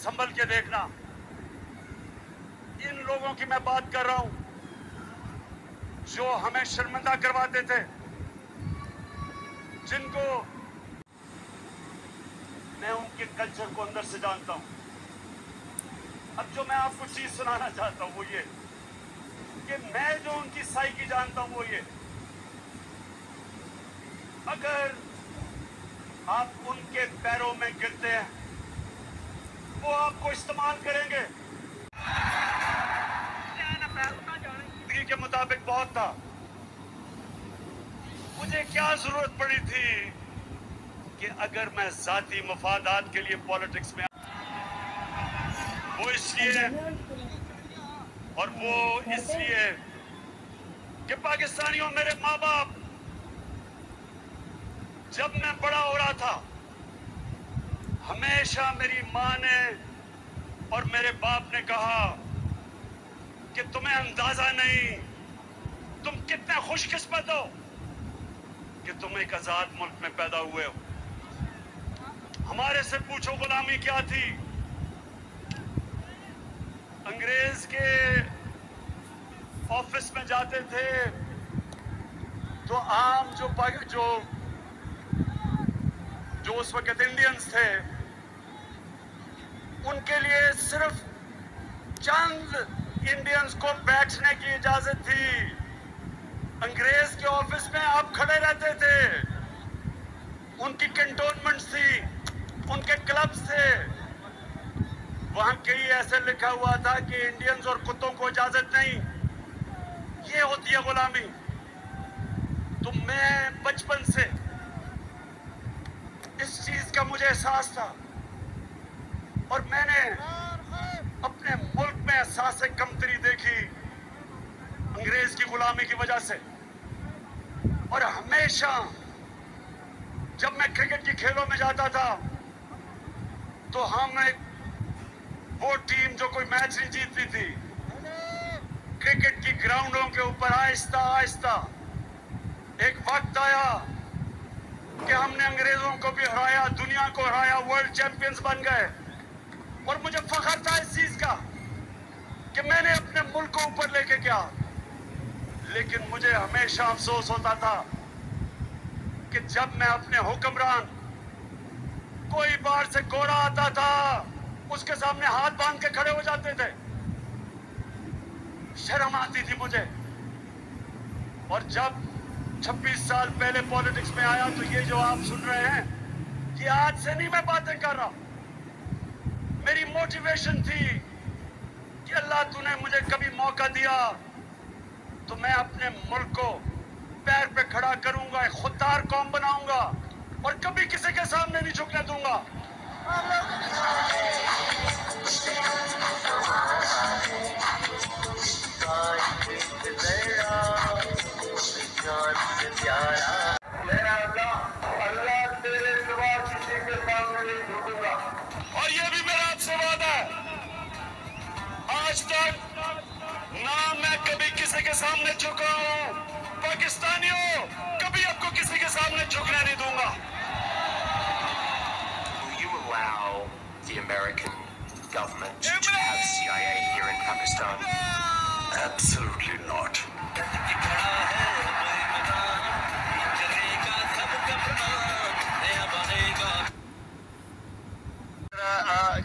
संभल के देखना। इन लोगों की मैं बात कर रहा हूं जो हमें शर्मिंदा करवाते थे, जिनको मैं उनके कल्चर को अंदर से जानता हूं। अब जो मैं आपको चीज सुनाना चाहता हूं वो ये कि मैं जो उनकी साइकी जानता हूं वो ये, अगर आप उनके पैरों में गिरते हैं वो आपको इस्तेमाल करेंगे। के मुताबिक बहुत था, मुझे क्या जरूरत पड़ी थी कि अगर मैं जाती मफादात के लिए पॉलिटिक्स में, वो इसलिए और वो इसलिए कि पाकिस्तानियों, मेरे माँ बाप, जब मैं बड़ा हो रहा था हमेशा मेरी माँ ने और मेरे बाप ने कहा कि तुम्हें अंदाजा नहीं, तुम कितने खुशकिस्मत हो कि तुम एक आजाद मुल्क में पैदा हुए हो। हमारे से पूछो गुलामी क्या थी। अंग्रेज के ऑफिस में जाते थे तो आम जो उस वक्त इंडियंस थे, उनके लिए सिर्फ चंद इंडियंस को बैठने की इजाजत थी। अंग्रेज के ऑफिस में आप खड़े रहते थे, उनकी कैंटोनमेंट्स थी, उनके क्लब्स थे, वहां कहीं ऐसे लिखा हुआ था कि इंडियंस और कुत्तों को इजाजत नहीं। ये होती है गुलामी। तो मैं बचपन से इस चीज का मुझे एहसास था और मैंने अपने मुल्क में एहसास कमतरी देखी अंग्रेज की गुलामी की वजह से। और हमेशा जब मैं क्रिकेट की खेलों में जाता था तो हम वो टीम जो कोई मैच नहीं जीतती थी, क्रिकेट की ग्राउंडों के ऊपर आहिस्ता आहिस्ता एक वक्त आया कि हमने अंग्रेजों को भी हराया, दुनिया को हराया, वर्ल्ड चैंपियंस बन गए। और मुझे फख्र था इस चीज का कि मैंने अपने मुल्क को ऊपर लेके गया। लेकिन मुझे हमेशा अफसोस होता था कि जब मैं अपने हुक्मरान, कोई बाहर से घोड़ा आता था, उसके सामने हाथ बांध के खड़े हो जाते थे, शर्म आती थी मुझे। और जब 26 साल पहले पॉलिटिक्स में आया तो ये जो आप सुन रहे हैं, ये आज से नहीं मैं बातें कर रहा। मेरी मोटिवेशन थी कि अल्लाह तूने मुझे कभी मौका दिया तो मैं अपने मुल्क को पैर पे खड़ा करूंगा, एक खुददार कौम बनाऊंगा और कभी किसी के सामने नहीं झुकने दूंगा। अल्लाह तेरे सिवा किसी के सामने नहीं झुकूंगा। और ये भी मेरा आपसे वादा है, आज तक ना मैं कभी किसी के सामने झुका हूं। पाकिस्तानियों, कभी आपको किसी के सामने झुकने नहीं दूंगा। Will you allow the American government to have CIA here in Pakistan? Absolutely not.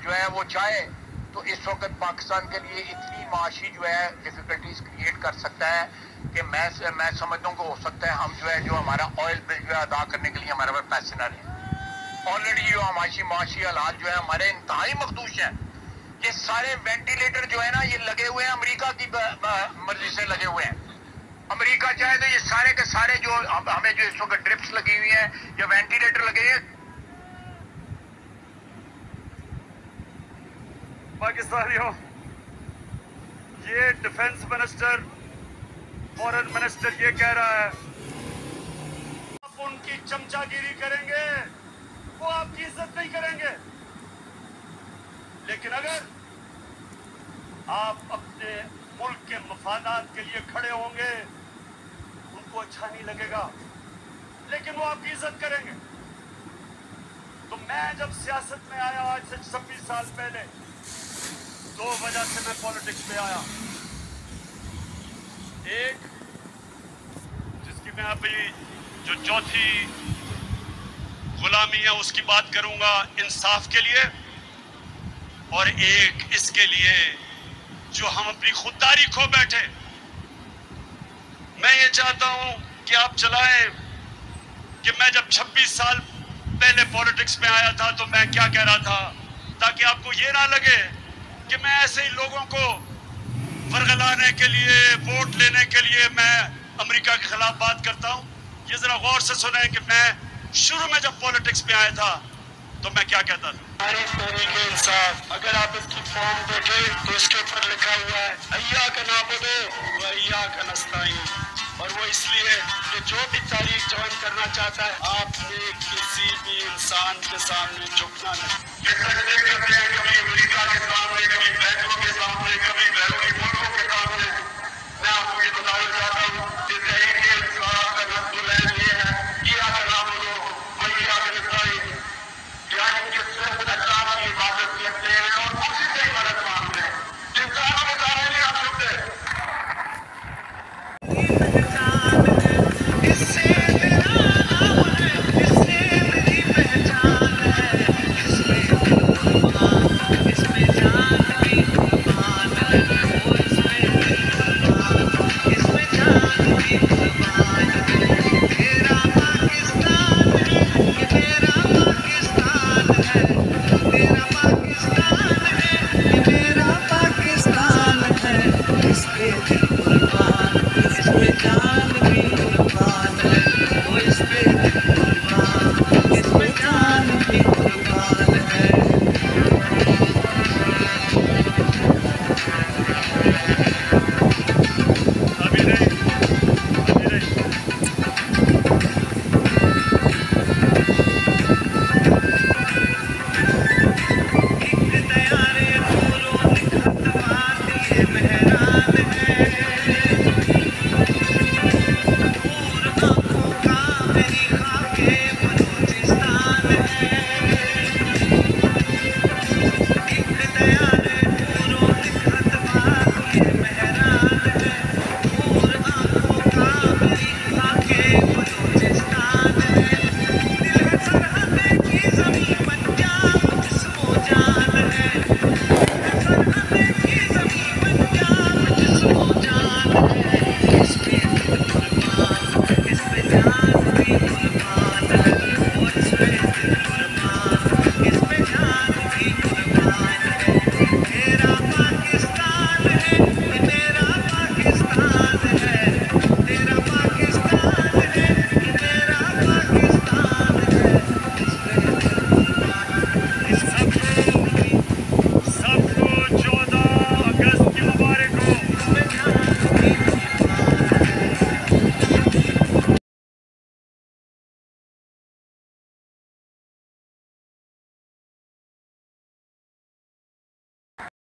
जो है वो चाहे तो इस वक्त पाकिस्तान के लिए इतनी माशी जो है डिफिकल्टीज क्रिएट कर सकता है कि मैं समझता हूँ कि हो सकता है हम जो हमारा ऑयल बिल जो है अदा करने के लिए हमारे पास पैसे ना रहे। ऑलरेडी जो माशी हालात जो है हमारे इंतहाई मखदूश हैं। ये सारे वेंटिलेटर जो है ना, ये लगे हुए हैं अमेरिका की मर्जी से लगे हुए हैं। अमेरिका चाहे तो ये सारे के सारे जो हमें जो इस वक्त ड्रिप्स लगी हुई है या वेंटिलेटर लगे हैं। पाकिस्तानियों, ये डिफेंस मिनिस्टर, फॉरेन मिनिस्टर ये कह रहा है आप उनकी चमचागिरी करेंगे, वो आपकी इज्जत नहीं करेंगे। लेकिन अगर आप अपने मुल्क के मफादात के लिए खड़े होंगे, उनको अच्छा नहीं लगेगा लेकिन वो आपकी इज्जत करेंगे। तो मैं जब सियासत में आया आज से 26 साल पहले, दो वजह से मैं पॉलिटिक्स में आया। एक, जिसकी मैं अभी जो चौथी गुलामी है उसकी बात करूंगा, इंसाफ के लिए, और एक इसके लिए जो हम अपनी खुददारी खो बैठे। मैं ये चाहता हूं कि आप चलाएं कि मैं जब 26 साल पहले पॉलिटिक्स में आया था तो मैं क्या कह रहा था, ताकि आपको ये ना लगे कि मैं ऐसे ही लोगों को वरगलाने के लिए, वोट लेने के लिए मैं अमेरिका के खिलाफ बात करता हूं। ये जरा गौर से सुने कि मैं शुरू में जब पॉलिटिक्स में आया था तो मैं क्या कहता था। तहरीके इंसाफ, अगर आप इसकी फॉर्म देखें तो इसके ऊपर लिखा हुआ है अय्या का नाबुदो व अय्या का नस्ताईन, और वो इसलिए कि जो भी तारीख ज्वाइन करना चाहता है आपने किसी भी इंसान के सामने झुकना नहीं। ये सच नहीं करते हैं कभी अमेरिका के सामने